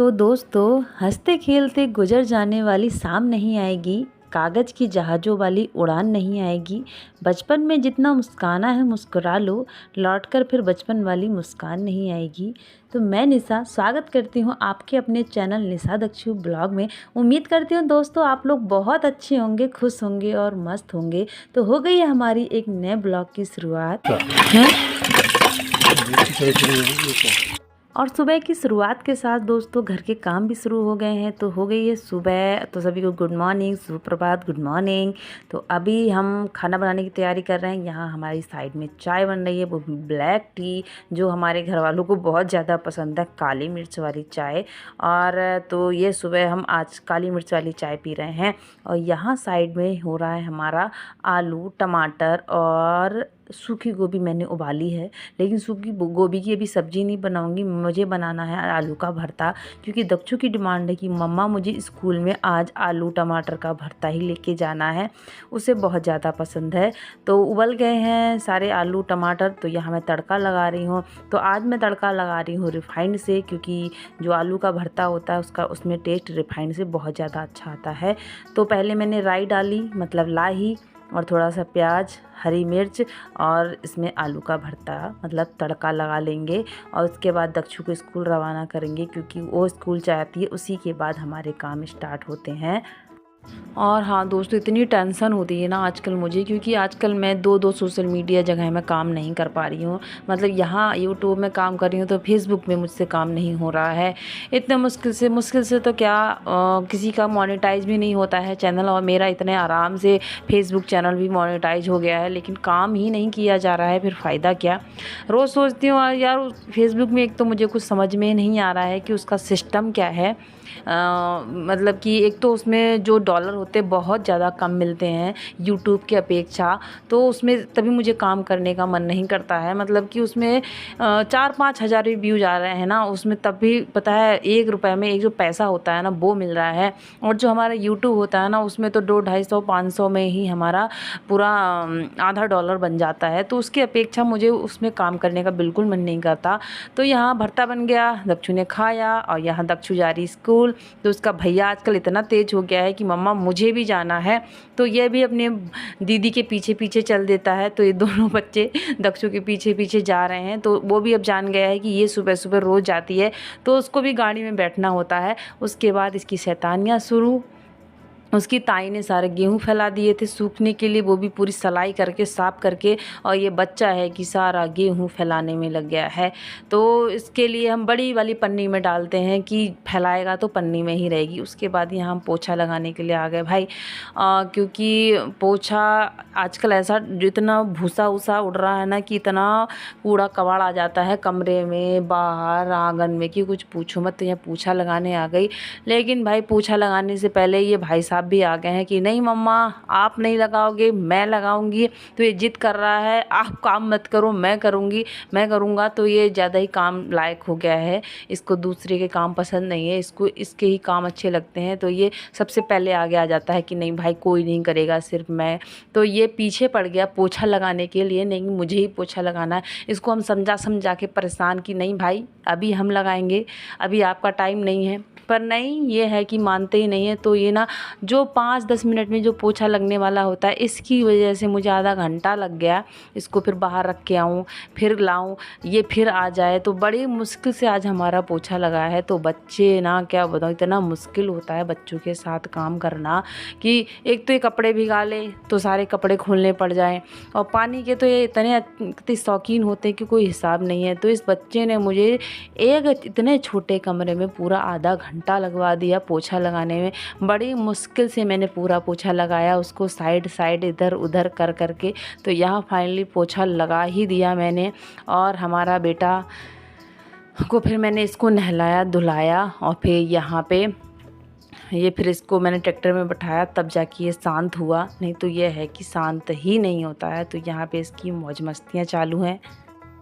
तो दोस्तों, हंसते खेलते गुजर जाने वाली शाम नहीं आएगी, कागज़ की जहाज़ों वाली उड़ान नहीं आएगी। बचपन में जितना मुस्काना है मुस्कुरा लो, लौटकर फिर बचपन वाली मुस्कान नहीं आएगी। तो मैं निशा स्वागत करती हूँ आपके अपने चैनल निशा दक्षु ब्लॉग में। उम्मीद करती हूँ दोस्तों आप लोग बहुत अच्छे होंगे, खुश होंगे और मस्त होंगे। तो हो गई है हमारी एक नए ब्लॉग की शुरुआत और सुबह की शुरुआत के साथ दोस्तों घर के काम भी शुरू हो गए हैं। तो हो गई है सुबह, तो सभी को गुड मॉर्निंग, सुप्रभात, गुड मॉर्निंग। तो अभी हम खाना बनाने की तैयारी कर रहे हैं। यहाँ हमारी साइड में चाय बन रही है, वो भी ब्लैक टी, जो हमारे घर वालों को बहुत ज़्यादा पसंद है, काली मिर्च वाली चाय। और तो ये सुबह हम आज काली मिर्च वाली चाय पी रहे हैं। और यहाँ साइड में हो रहा है हमारा आलू टमाटर और सूखी गोभी मैंने उबाली है, लेकिन सूखी गोभी की अभी सब्ज़ी नहीं बनाऊंगी, मुझे बनाना है आलू का भरता। क्योंकि दक्षु की डिमांड है कि मम्मा मुझे स्कूल में आज आलू टमाटर का भरता ही लेके जाना है, उसे बहुत ज़्यादा पसंद है। तो उबल गए हैं सारे आलू टमाटर, तो यहाँ मैं तड़का लगा रही हूँ। तो आज मैं तड़का लगा रही हूँ रिफाइंड से, क्योंकि जो आलू का भरता होता है उसमें टेस्ट रिफाइंड से बहुत ज़्यादा अच्छा आता है। तो पहले मैंने राई डाली, मतलब लाही, और थोड़ा सा प्याज, हरी मिर्च, और इसमें आलू का भरता मतलब तड़का लगा लेंगे। और उसके बाद दक्षु को स्कूल रवाना करेंगे, क्योंकि वो स्कूल जाती है, उसी के बाद हमारे काम स्टार्ट होते हैं। और हाँ दोस्तों, इतनी टेंशन होती है ना आजकल मुझे, क्योंकि आजकल मैं दो सोशल मीडिया जगह में काम नहीं कर पा रही हूँ। मतलब यहाँ यूट्यूब में काम कर रही हूँ तो फेसबुक में मुझसे काम नहीं हो रहा है। इतने मुश्किल से तो क्या किसी का मोनेटाइज भी नहीं होता है चैनल, और मेरा इतने आराम से फेसबुक चैनल भी मोनेटाइज हो गया है, लेकिन काम ही नहीं किया जा रहा है। फिर फ़ायदा क्या। रोज़ सोचती हूँ यार फेसबुक में एक तो मुझे कुछ समझ में नहीं आ रहा है कि उसका सिस्टम क्या है। मतलब कि एक तो उसमें जो डॉलर होते बहुत ज़्यादा कम मिलते हैं यूट्यूब की अपेक्षा, तो उसमें तभी मुझे काम करने का मन नहीं करता है। मतलब कि उसमें 4-5 हज़ार भी व्यूज आ रहे हैं ना, उसमें तब भी पता है 1 रुपये में एक जो पैसा होता है ना वो मिल रहा है। और जो हमारा यूट्यूब होता है ना, उसमें तो 200-250-500 में ही हमारा पूरा आधा डॉलर बन जाता है। तो उसकी अपेक्षा मुझे उसमें काम करने का बिल्कुल मन नहीं करता। तो यहाँ भरता बन गया, दक्षु ने खाया, और यहाँ दक्षु जा रही स्कूल। तो उसका भैया आजकल इतना तेज हो गया है कि मम्मा मुझे भी जाना है, तो ये भी अपने दीदी के पीछे पीछे चल देता है। तो ये दोनों बच्चे दक्षु के पीछे पीछे जा रहे हैं। तो वो भी अब जान गया है कि ये सुबह सुबह रोज़ जाती है, तो उसको भी गाड़ी में बैठना होता है। उसके बाद इसकी शैतानियाँ शुरू। उसकी ताई ने सारे गेहूँ फैला दिए थे सूखने के लिए, वो भी पूरी सलाई करके साफ करके, और ये बच्चा है कि सारा गेहूँ फैलाने में लग गया है। तो इसके लिए हम बड़ी वाली पन्नी में डालते हैं कि फैलाएगा तो पन्नी में ही रहेगी। उसके बाद यहाँ हम पोछा लगाने के लिए आ गए भाई, क्योंकि पोछा आजकल ऐसा जितना भूसा उसा उड़ रहा है ना, कि इतना कूड़ा कबाड़ आ जाता है कमरे में, बाहर, आंगन में, कि कुछ पूछो मत। तो यहाँ पोछा लगाने आ गई, लेकिन भाई पोछा लगाने से पहले ये भाई साहब भी आ गए हैं कि नहीं मम्मा आप नहीं लगाओगे, मैं लगाऊंगी। तो ये जिद कर रहा है, आप काम मत करो, मैं करूंगी, मैं करूंगा। तो ये ज़्यादा ही काम लायक हो गया है, इसको दूसरे के काम पसंद नहीं है, इसको इसके ही काम अच्छे लगते हैं। तो ये सबसे पहले आगे आ जाता है कि नहीं भाई कोई नहीं करेगा, सिर्फ मैं। तो ये पीछे पड़ गया पोछा लगाने के लिए, नहीं मुझे ही पोछा लगाना है। इसको हम समझा के परेशान कि नहीं भाई अभी हम लगाएंगे, अभी आपका टाइम नहीं है। पर नहीं, ये है कि मानते ही नहीं है। तो ये ना जो 5-10 मिनट में जो पोछा लगने वाला होता है, इसकी वजह से मुझे आधा घंटा लग गया। इसको फिर बाहर रख के आऊँ, फिर लाऊँ, ये फिर आ जाए। तो बड़ी मुश्किल से आज हमारा पोछा लगा है। तो बच्चे ना क्या बताऊँ, इतना मुश्किल होता है बच्चों के साथ काम करना, कि एक तो ये कपड़े भिगा ले तो सारे कपड़े खोलने पड़ जाएँ, और पानी के तो ये इतने शौकीन होते हैं कि कोई हिसाब नहीं है। तो इस बच्चे ने मुझे एक इतने छोटे कमरे में पूरा आधा घंटा लगवा दिया पोछा लगाने में। बड़ी मुश्किल से मैंने पूरा पोछा लगाया, उसको साइड साइड इधर उधर कर करके। तो यहाँ फाइनली पोछा लगा ही दिया मैंने। और हमारा बेटा को फिर मैंने इसको नहलाया धुलाया, और फिर यहाँ पे फिर इसको मैंने ट्रैक्टर में बैठाया, तब जाके ये शांत हुआ, नहीं तो ये है कि शांत ही नहीं होता है। तो यहाँ पे इसकी मौज मस्तियाँ चालू हैं।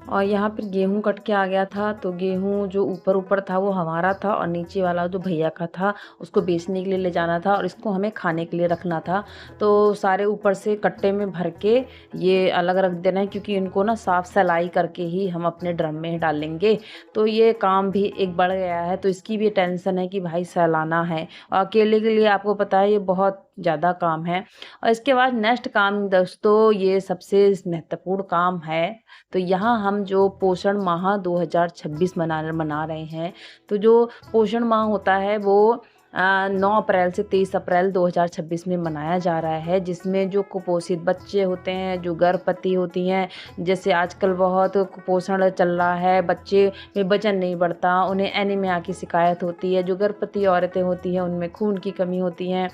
और यहाँ पर गेहूँ कट के आ गया था। तो गेहूँ जो ऊपर था वो हमारा था और नीचे वाला जो भैया का था उसको बेचने के लिए ले जाना था और इसको हमें खाने के लिए रखना था। तो सारे ऊपर से कट्टे में भर के ये अलग रख देना है, क्योंकि इनको ना साफ सलाई करके ही हम अपने ड्रम में डालेंगे। तो ये काम भी एक बढ़ गया है, तो इसकी भी टेंशन है कि भाई सलाना है और अकेले के लिए आपको पता है ये बहुत ज़्यादा काम है। और इसके बाद नेक्स्ट काम दोस्तों ये सबसे महत्वपूर्ण काम है। तो यहाँ हम जो पोषण माह 2026 मना रहे हैं। तो जो पोषण माह होता है वो 9 अप्रैल से 23 अप्रैल 2026 में मनाया जा रहा है, जिसमें जो कुपोषित बच्चे होते हैं, जो गर्भवती होती हैं, जैसे आजकल बहुत कुपोषण चल रहा है, बच्चे में वजन नहीं बढ़ता, उन्हें एनीमिया की शिकायत होती है, जो गर्भवती औरतें होती हैं उनमें खून की कमी होती है।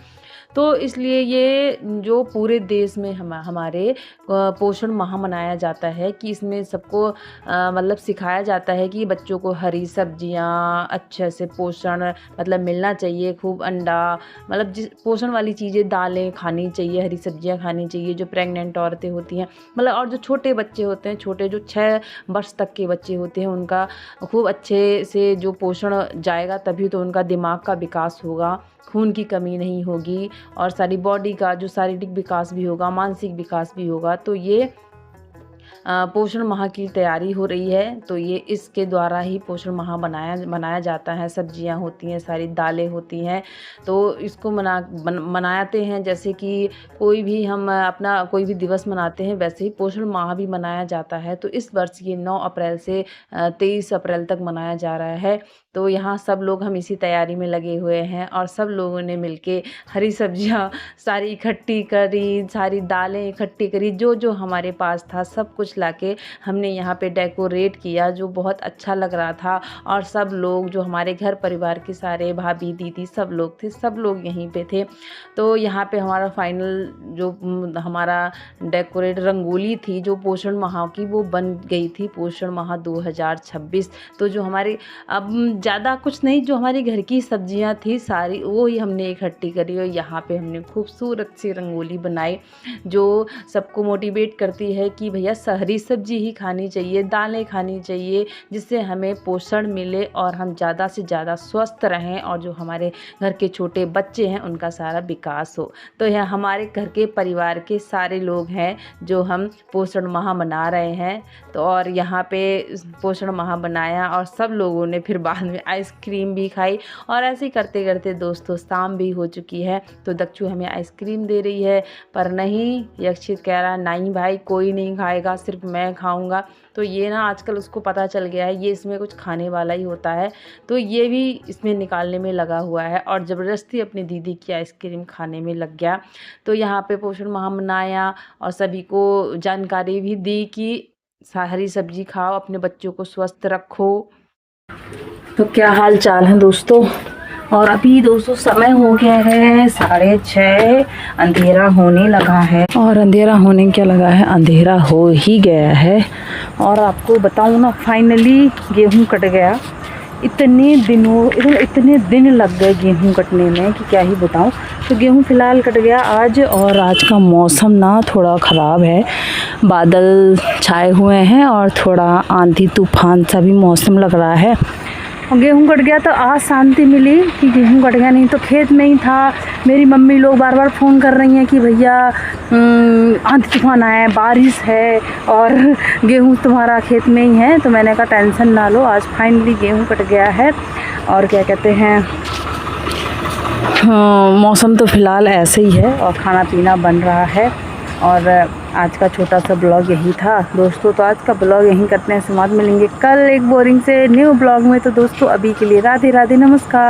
तो इसलिए ये जो पूरे देश में हमारे पोषण माह मनाया जाता है कि इसमें सबको मतलब सिखाया जाता है कि बच्चों को हरी सब्जियां अच्छे से पोषण मतलब मिलना चाहिए, खूब अंडा मतलब जिस पोषण वाली चीज़ें, दालें खानी चाहिए, हरी सब्जियां खानी चाहिए। जो प्रेग्नेंट औरतें होती हैं मतलब और जो छोटे बच्चे होते हैं, छोटे जो 6 वर्ष तक के बच्चे होते हैं, उनका खूब अच्छे से जो पोषण जाएगा तभी तो उनका दिमाग का विकास होगा, खून की कमी नहीं होगी और सारी बॉडी का जो शारीरिक विकास भी होगा, मानसिक विकास भी होगा। तो ये पोषण माह की तैयारी हो रही है। तो ये इसके द्वारा ही पोषण माह मनाया जाता है। सब्जियां होती हैं, सारी दालें होती हैं, तो इसको मनाते हैं। जैसे कि कोई भी हम अपना कोई भी दिवस मनाते हैं, वैसे ही पोषण माह भी मनाया जाता है। तो इस वर्ष ये 9 अप्रैल से 23 अप्रैल तक मनाया जा रहा है। तो यहाँ सब लोग हम इसी तैयारी में लगे हुए हैं और सब लोगों ने मिलके हरी सब्जियां सारी इकट्ठी करी, सारी दालें इकट्ठी करी, जो जो हमारे पास था सब कुछ लाके हमने यहाँ पे डेकोरेट किया, जो बहुत अच्छा लग रहा था। और सब लोग जो हमारे घर परिवार के सारे भाभी दीदी सब लोग थे, सब लोग यहीं पे थे। तो यहाँ पे हमारा फाइनल जो हमारा डेकोरेट रंगोली थी जो पोषण माह की, वो बन गई थी पोषण माह 2026। तो जो हमारे अब ज़्यादा कुछ नहीं, जो हमारी घर की सब्जियां थी सारी वो ही हमने इकट्ठी करी और यहाँ पे हमने खूबसूरत सी रंगोली बनाई, जो सबको मोटिवेट करती है कि भैया हरी सब्जी ही खानी चाहिए, दालें खानी चाहिए, जिससे हमें पोषण मिले और हम ज़्यादा से ज़्यादा स्वस्थ रहें और जो हमारे घर के छोटे बच्चे हैं उनका सारा विकास हो। तो यह हमारे घर के परिवार के सारे लोग हैं जो हम पोषण माह मना रहे हैं। तो और यहाँ पे पोषण माह बनाया और सब लोगों ने फिर बाद में आइसक्रीम भी खाई। और ऐसे ही करते करते दोस्तों शाम भी हो चुकी है। तो दक्षु हमें आइसक्रीम दे रही है, पर नहीं, यक्षित कह रहा नहीं भाई कोई नहीं खाएगा, सिर्फ मैं खाऊंगा। तो ये ना आजकल उसको पता चल गया है ये इसमें कुछ खाने वाला ही होता है, तो ये भी इसमें निकालने में लगा हुआ है और ज़बरदस्ती अपनी दीदी की आइसक्रीम खाने में लग गया। तो यहाँ पे पोषण माह मनाया और सभी को जानकारी भी दी कि हरी सब्जी खाओ, अपने बच्चों को स्वस्थ रखो। तो क्या हाल चाल है दोस्तों। और अभी दोस्तों समय हो गया है 6:30, अंधेरा होने लगा है। और अंधेरा होने क्या लगा है, अंधेरा हो ही गया है। और आपको बताऊं ना, फाइनली गेहूं कट गया। इतने दिन लग गए गेहूं कटने में कि क्या ही बताऊं। तो गेहूं फ़िलहाल कट गया आज। और आज का मौसम ना थोड़ा ख़राब है, बादल छाए हुए हैं और थोड़ा आंधी तूफान सा भी मौसम लग रहा है। और गेहूँ कट गया तो आज शांति मिली कि गेहूँ कट गया, नहीं तो खेत में ही था। मेरी मम्मी लोग बार बार फ़ोन कर रही हैं कि भैया आंधी तूफान आया है, बारिश है और गेहूँ तुम्हारा खेत में ही है। तो मैंने कहा टेंशन ना लो, आज फाइनली गेहूँ कट गया है। और क्या कहते हैं, मौसम तो फ़िलहाल ऐसे ही है और खाना पीना बन रहा है। और आज का छोटा सा ब्लॉग यही था दोस्तों। तो आज का ब्लॉग यहीं करते हैं समाप्त, मिलेंगे कल एक बोरिंग से न्यू ब्लॉग में। तो दोस्तों अभी के लिए राधे राधे, नमस्कार।